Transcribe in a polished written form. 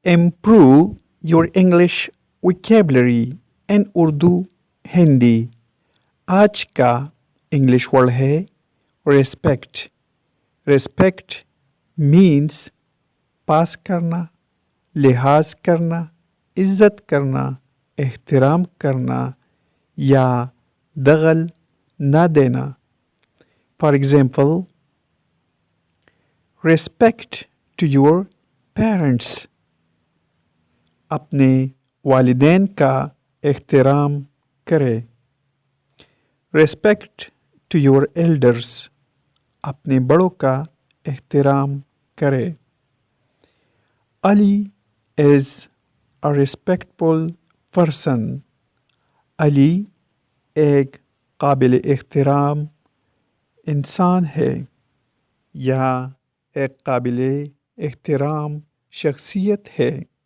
improve your English vocabulary in Urdu Hindi. आज का English word है रिस्पेक्ट। रिस्पेक्ट मीन्स पास करना, लिहाज करना, इज्जत करना, एहतराम करना या दगल ना देना। For example, respect to your parents. अपने वालिदैन का एहतराम करें। Respect to your elders. अपने बड़ों का एहतराम करें। Ali is a respectful person. Ali एक काबिल एहतराम इंसान है या एक काबिल एहतराम शख्सियत है।